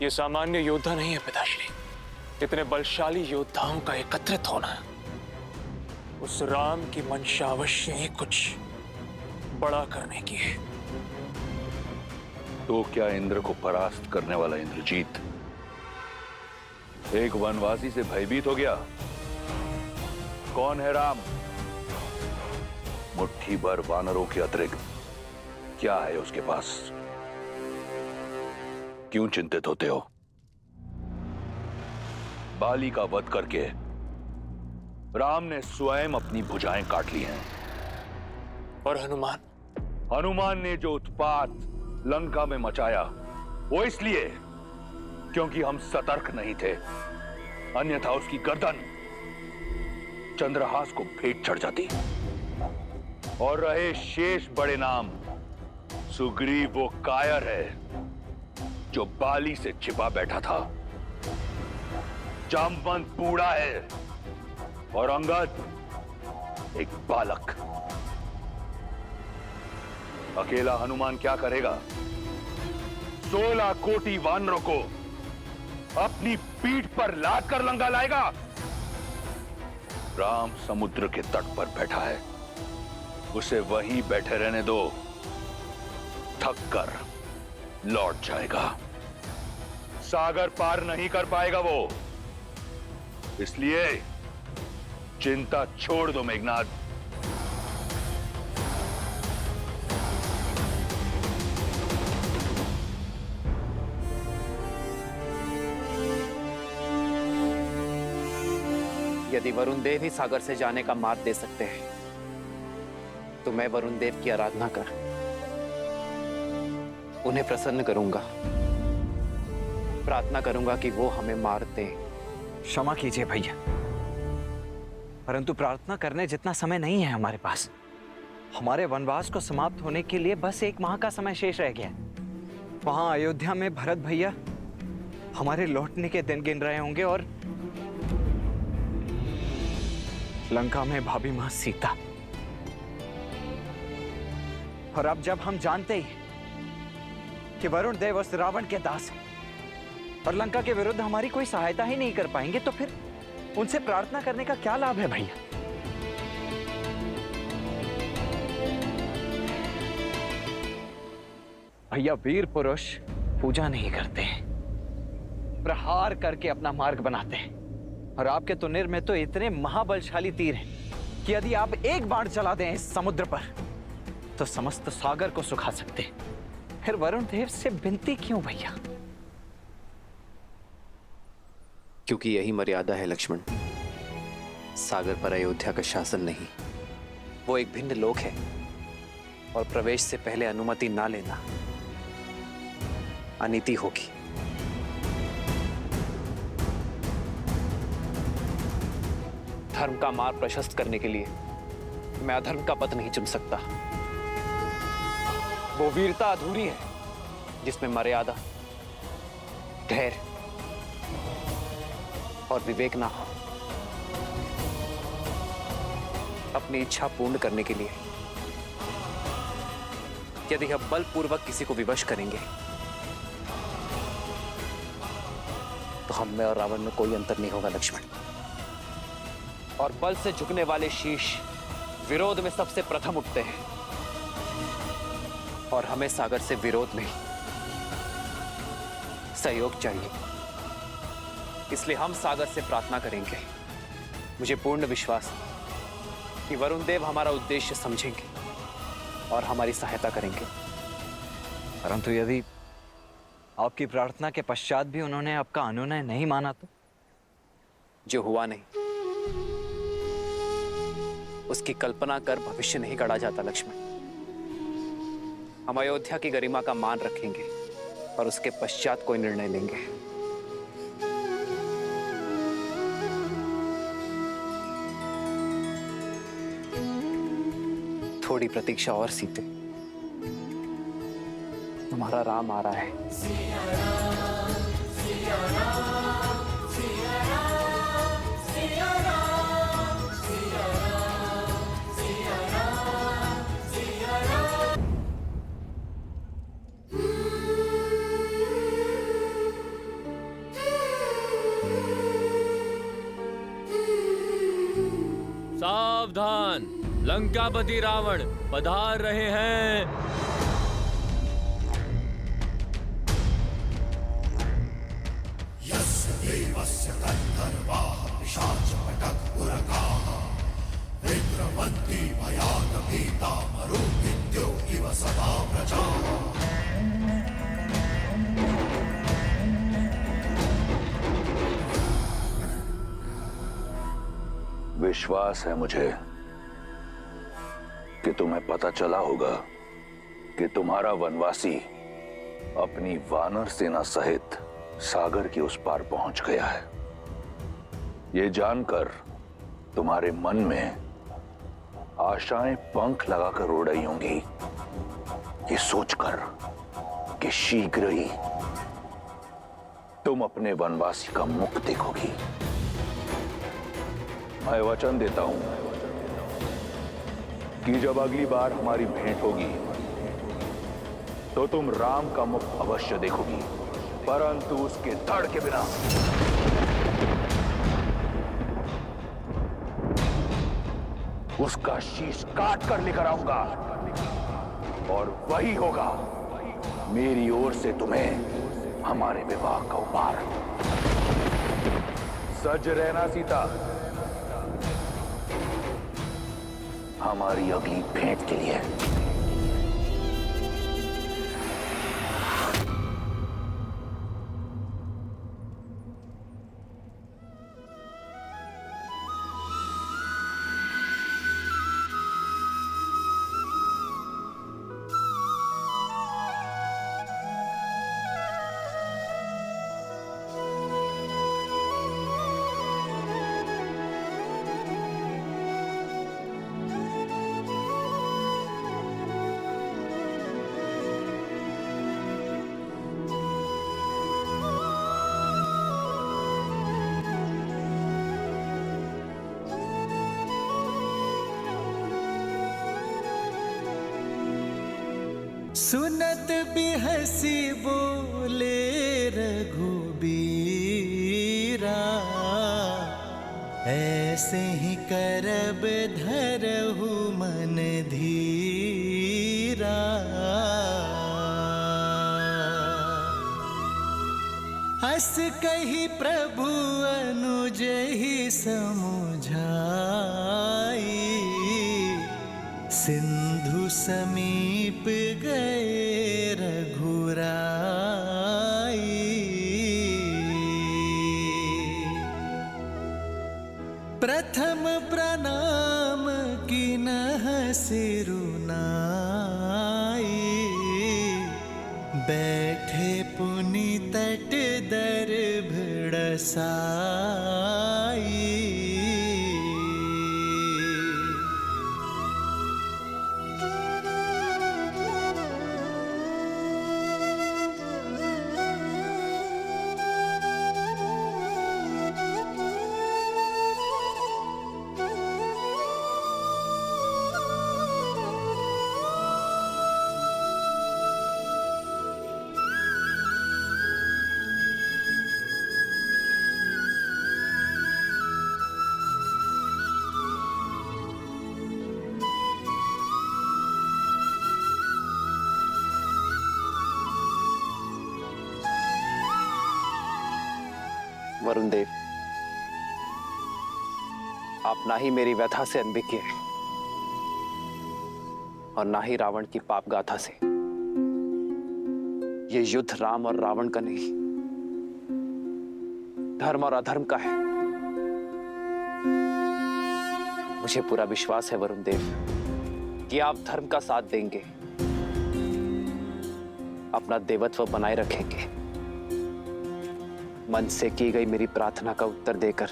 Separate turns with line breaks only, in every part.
ये सामान्य योद्धा नहीं है पिताश्री। इतने बलशाली योद्धाओं का एकत्रित होना उस राम की मंशा अवश्य ही कुछ बड़ा करने की है।
तो क्या इंद्र को परास्त करने वाला इंद्रजीत एक वनवासी से भयभीत हो गया? कौन है राम? मुट्ठी भर वानरों के अतिरिक्त क्या है उसके पास? क्यों चिंतित होते हो? बाली का वध करके राम ने स्वयं अपनी भुजाएं काट ली हैं।
और
हनुमान ने जो उत्पात लंका में मचाया वो इसलिए क्योंकि हम सतर्क नहीं थे, अन्यथा उसकी गर्दन चंद्रहास को भेंट चढ़ जाती। और रहे शेष बड़े नाम, सुग्रीव वो कायर है जो बाली से छिपा बैठा था, जामवंत बूढ़ा है और अंगद एक बालक। अकेला हनुमान क्या करेगा? 16 कोटि वानरों को अपनी पीठ पर लाद कर लंका लाएगा। राम समुद्र के तट पर बैठा है, उसे वहीं बैठे रहने दो, थक कर लौट जाएगा। सागर पार नहीं कर पाएगा वो, इसलिए चिंता छोड़ दो मेघनाद।
यदि वरुण देव ही सागर से जाने का मार्ग दे सकते हैं तो मैं वरुण देव की आराधना कर उन्हें प्रसन्न करूंगा, प्रार्थना करूंगा कि वो हमें मार दें।
क्षमा कीजिए भैया, परंतु प्रार्थना करने जितना समय नहीं है हमारे पास। हमारे वनवास को समाप्त होने के लिए बस 1 माह का समय शेष रह गया। वहां अयोध्या में भरत भैया हमारे लौटने के दिन गिन रहे होंगे और लंका में भाभी मां सीता। और अब जब हम जानते ही कि वरुण देव उस रावण के दास हैं और लंका के विरुद्ध हमारी कोई सहायता ही नहीं कर पाएंगे, तो फिर उनसे प्रार्थना करने का क्या लाभ है भैया? भैया, वीर पुरुष पूजा नहीं करते हैं, प्रहार करके अपना मार्ग बनाते हैं। और आपके तुनिर में तो इतने महाबलशाली तीर हैं कि यदि आप एक बाण चला दें इस समुद्र पर तो समस्त सागर को सुखा सकते हैं। फिर वरुण देव से विनती क्यों भैया?
क्योंकि यही मर्यादा है लक्ष्मण। सागर पर अयोध्या का शासन नहीं, वो एक भिन्न लोक है और प्रवेश से पहले अनुमति ना लेना अनीति होगी। धर्म का मार्ग प्रशस्त करने के लिए मैं अधर्म का पथ नहीं चुन सकता। वो वीरता अधूरी है जिसमें मर्यादा, धैर्य और विवेक ना हो। अपनी इच्छा पूर्ण करने के लिए यदि हम बलपूर्वक किसी को विवश करेंगे तो हम में और रावण में कोई अंतर नहीं होगा लक्ष्मण। और बल से झुकने वाले शीश विरोध में सबसे प्रथम उठते हैं और हमें सागर से विरोध नहीं सहयोग चाहिए। इसलिए हम सागर से प्रार्थना करेंगे। मुझे पूर्ण विश्वास है कि वरुण देव हमारा उद्देश्य समझेंगे और हमारी सहायता करेंगे।
परंतु यदि आपकी प्रार्थना के पश्चात भी उन्होंने आपका अनुनय नहीं माना तो?
जो हुआ नहीं उसकी कल्पना कर भविष्य नहीं गढ़ा जाता लक्ष्मण। हम अयोध्या की गरिमा का मान रखेंगे और उसके पश्चात कोई निर्णय लेंगे। थोड़ी प्रतीक्षा और सीते, तुम्हारा राम आ रहा है।
सावधान, लंकापति रावण पधार रहे हैं।
विश्वास है मुझे कि तुम्हें पता चला होगा कि तुम्हारा वनवासी अपनी वानर सेना सहित सागर के उस पार पहुंच गया है। ये जानकर तुम्हारे मन में आशाएं पंख लगाकर उड़ रही होंगी, ये सोचकर कि शीघ्र ही तुम अपने वनवासी का मुख देखोगी। मैं वचन देता हूं कि जब अगली बार हमारी भेंट होगी तो तुम राम का मुख अवश्य देखोगी, परंतु उसके धड़ के बिना। उसका शीश काट कर लेकर आऊंगा और वही होगा मेरी ओर से तुम्हें हमारे विवाह का उपहार। सज रहना सीता, हमारी अगली भेंट के लिए।
सुनत भी हंसी बोले रघुबीरा, ऐसे ही करब धरहु मन धीरा। हस कही प्रभु अनुज ही समुझाई, सिंधु समीप गए रघुराई। प्रथम प्रणाम किन्ह सिरुनाई, बैठे पुनि तट दर्भ डसाई।
वरुण देव, आप ना ही मेरी व्यथा से अनभिज्ञ हैं और ना ही रावण की पाप गाथा से। ये युद्ध राम और रावण का नहीं, धर्म और अधर्म का है। मुझे पूरा विश्वास है वरुण देव कि आप धर्म का साथ देंगे, अपना देवत्व बनाए रखेंगे, मन से की गई मेरी प्रार्थना का उत्तर देकर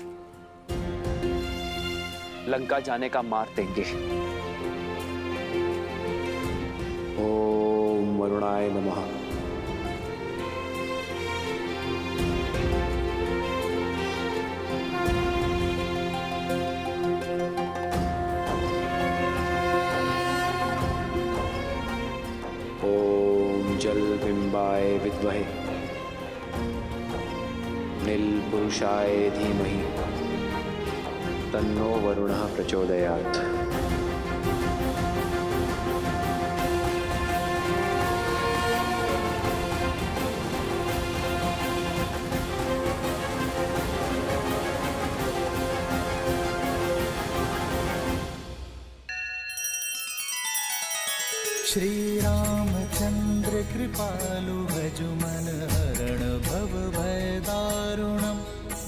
लंका जाने का मार देंगे। ओम वरुणाय नमः। ओम जल बिंबाय विद्महे अनिल पुरुषाय धीमहि तन्नो वरुणः प्रचोदयात्।
श्री रामचंद्र कृपालु भजु मन हरण भव भय दारुणम्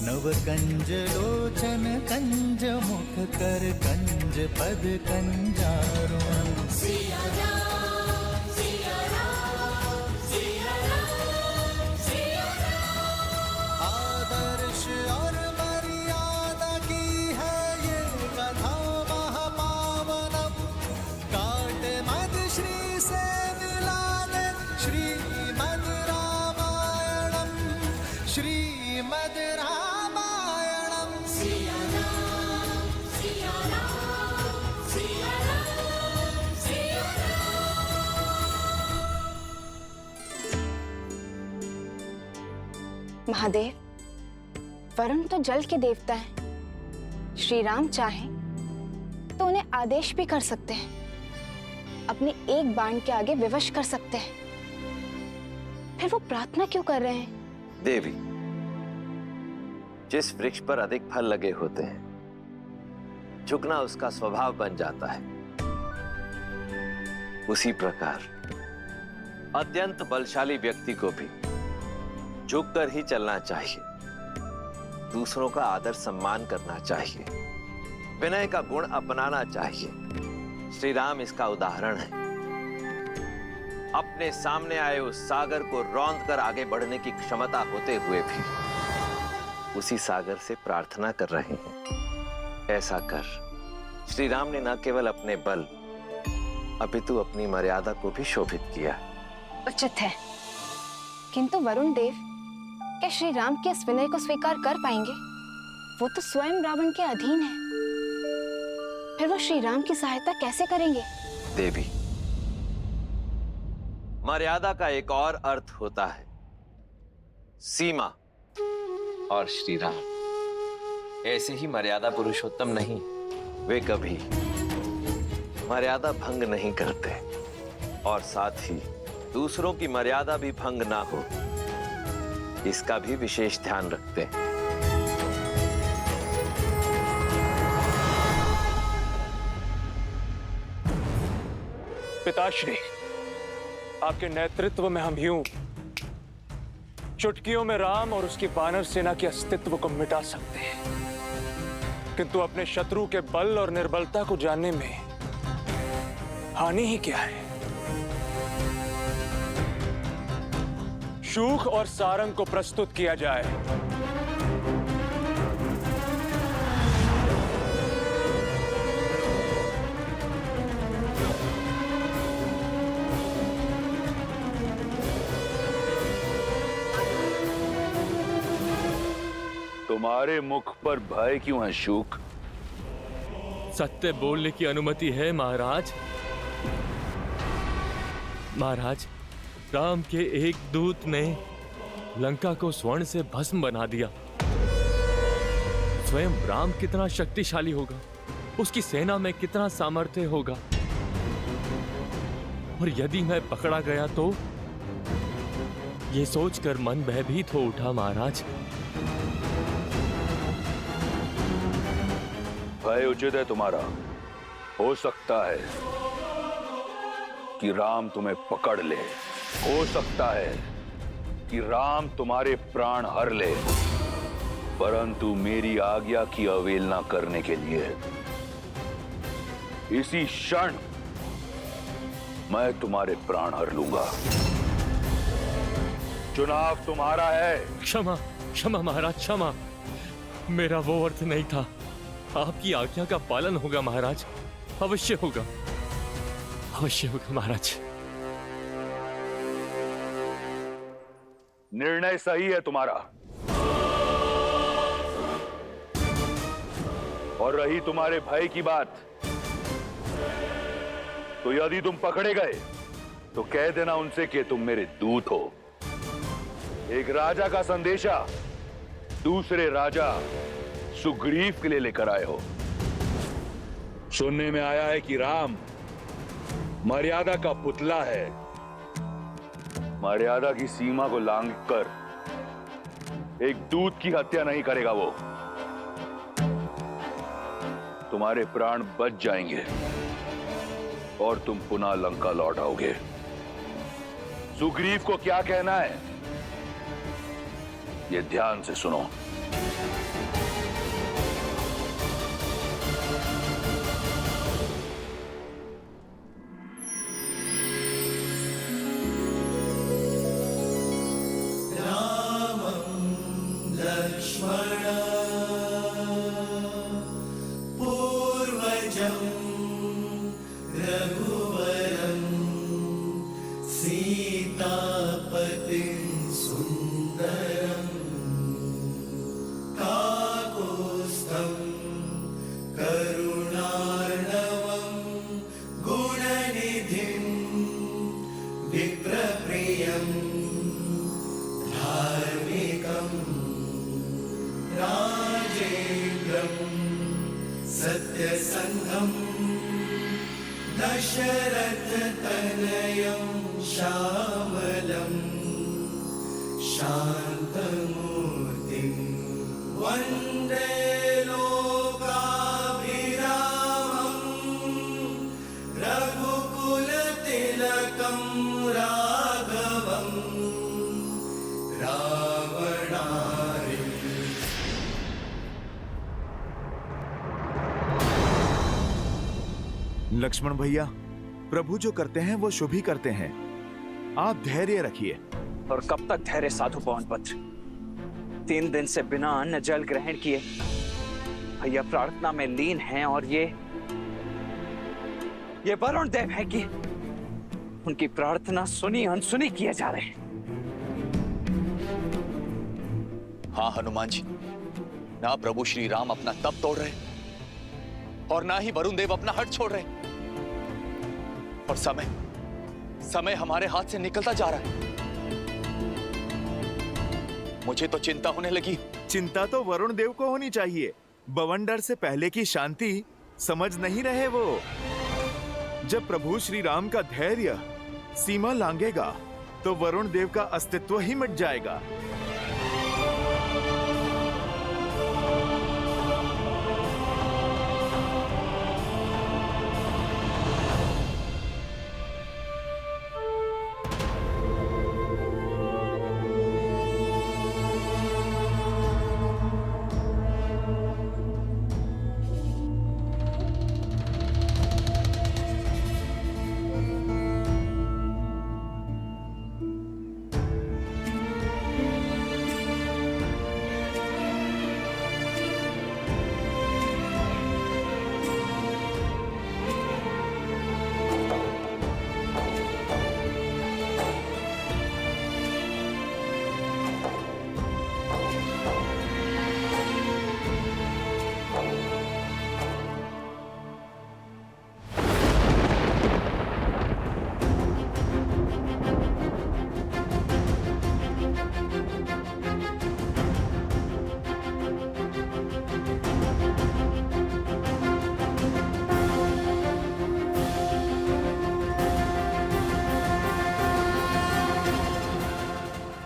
नव कंज लोचन कंज मुख कर कंज पद कंजारुणम्। आदर्श और मर्यादा की है ये कथा महापावनम। काट मद श्री से मिला दे श्रीमद् रामायणम श्रीमद् रामायणम। सिया राम सिया राम सिया राम सिया राम।
महादेव, वरुण तो जल के देवता हैं। श्री राम चाहें तो उन्हें आदेश भी कर सकते हैं, अपने एक बाण के आगे विवश कर सकते हैं। फिर वो प्रार्थना क्यों कर रहे हैं?
देवी, जिस वृक्ष पर अधिक फल लगे होते हैं, झुकना उसका स्वभाव बन जाता है। उसी प्रकार अत्यंत बलशाली व्यक्ति को भी झुककर ही चलना चाहिए, दूसरों का आदर सम्मान करना चाहिए, विनय का गुण अपनाना चाहिए। श्री राम इसका उदाहरण है। अपने सामने आए उस सागर को रौंद कर आगे बढ़ने की क्षमता होते हुए भी उसी सागर से प्रार्थना कर रहे हैं। ऐसा कर श्री राम ने न केवल अपने बल अपितु अपनी मर्यादा को भी शोभित किया।
उचित है, किंतु वरुण देव, क्या श्री राम के इस विनय को स्वीकार कर पाएंगे? वो तो स्वयं रावण के अधीन है। फिर वो श्री राम की सहायता कैसे करेंगे?
देवी, मर्यादा का एक और अर्थ होता है सीमा, और श्री राम ऐसे ही मर्यादा पुरुषोत्तम नहीं। वे कभी मर्यादा भंग नहीं करते और साथ ही दूसरों की मर्यादा भी भंग ना हो, इसका भी विशेष ध्यान रखते हैं।
पिताश्री, आपके नेतृत्व में हम यूं चुटकियों में राम और उसकी वानर सेना के अस्तित्व को मिटा सकते हैं, किंतु अपने शत्रु के बल और निर्बलता को जानने में हानि ही क्या है? शूख और सारंग को प्रस्तुत किया जाए।
तुम्हारे मुख पर भय क्यों है शूक?
सत्य बोलने की अनुमति है महाराज। महाराज, राम के एक दूत ने लंका को स्वर्ण से भस्म बना दिया। स्वयं राम कितना शक्तिशाली होगा, उसकी सेना में कितना सामर्थ्य होगा, और यदि मैं पकड़ा गया तो ये सोचकर मन भयभीत हो उठा महाराज।
भय उचित है तुम्हारा। हो सकता है कि राम तुम्हें पकड़ ले, हो सकता है कि राम तुम्हारे प्राण हर ले, परंतु मेरी आज्ञा की अवहेलना करने के लिए इसी क्षण मैं तुम्हारे प्राण हर लूंगा। चुनाव तुम्हारा है।
क्षमा क्षमा महाराज, क्षमा। मेरा वो अर्थ नहीं था। आपकी आज्ञा का पालन होगा महाराज, अवश्य होगा, अवश्य होगा महाराज।
निर्णय सही है तुम्हारा। और रही तुम्हारे भय की बात, तो यदि तुम पकड़े गए तो कह देना उनसे कि तुम मेरे दूत हो। एक राजा का संदेशा दूसरे राजा सुग्रीव के लिए लेकर आए हो। सुनने में आया है कि राम मर्यादा का पुतला है। मर्यादा की सीमा को लांघकर एक दूत की हत्या नहीं करेगा वो। तुम्हारे प्राण बच जाएंगे और तुम पुनः लंका लौट आओगे। सुग्रीव को क्या कहना है ये ध्यान से सुनो।
सत्यसंधम् दशरथतनयं श्यामलं शान्तमूर्तिं वन्दे लोकाभिरामम् रघुकुलतिलकं राघवं रावणारिम्।
लक्ष्मण भैया, प्रभु जो करते हैं वो शुभ ही करते हैं। आप धैर्य रखिए।
और कब तक धैर्य साधु पवनपुत्र? 3 दिन से बिना अन्न जल ग्रहण किए भैया प्रार्थना में लीन हैं, और ये वरुण देव है कि उनकी प्रार्थना सुनी अनसुनी किए जा रहे हैं।
हाँ हनुमान जी, ना प्रभु श्री राम अपना तप तोड़ रहे और ना ही वरुण देव अपना हट छोड़ रहे, और समय हमारे हाथ से निकलता जा रहा है। मुझे तो चिंता होने लगी।
चिंता तो वरुण देव को होनी चाहिए। बवंडर से पहले की शांति समझ नहीं रहे वो। जब प्रभु श्री राम का धैर्य सीमा लांघेगा तो वरुण देव का अस्तित्व ही मिट जाएगा।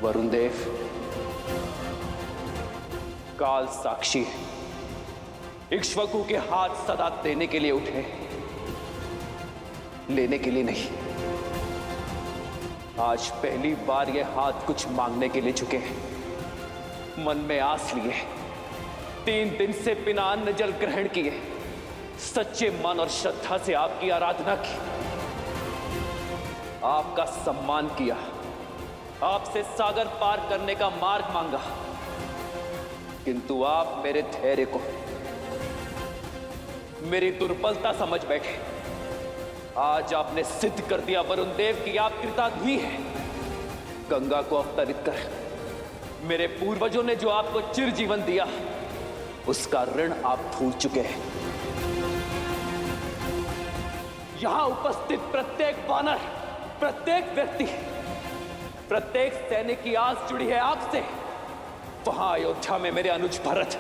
वरुण देव काल साक्षी है, इक्ष्वाकु के हाथ सदा देने के लिए उठे, लेने के लिए नहीं। आज पहली बार ये हाथ कुछ मांगने के लिए झुके हैं। मन में आस लिए, 3 दिन से बिना अन्न जल ग्रहण किए, सच्चे मन और श्रद्धा से आपकी आराधना की, आपका सम्मान किया, आपसे सागर पार करने का मार्ग मांगा, किंतु आप मेरे धैर्य को मेरी दुर्बलता समझ बैठे। आज आपने सिद्ध कर दिया वरुण देव कि आप कृतार्थी हैं। गंगा को अवतरित कर मेरे पूर्वजों ने जो आपको चिर जीवन दिया, उसका ऋण आप भूल चुके हैं। यहां उपस्थित प्रत्येक वानर, प्रत्येक व्यक्ति, प्रत्येक सैनिक की आस जुड़ी है आपसे। वहां अयोध्या में मेरे अनुज भरत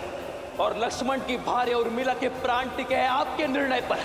और लक्ष्मण की भार्य उर्मिला के प्राण टिके हैं आपके निर्णय पर।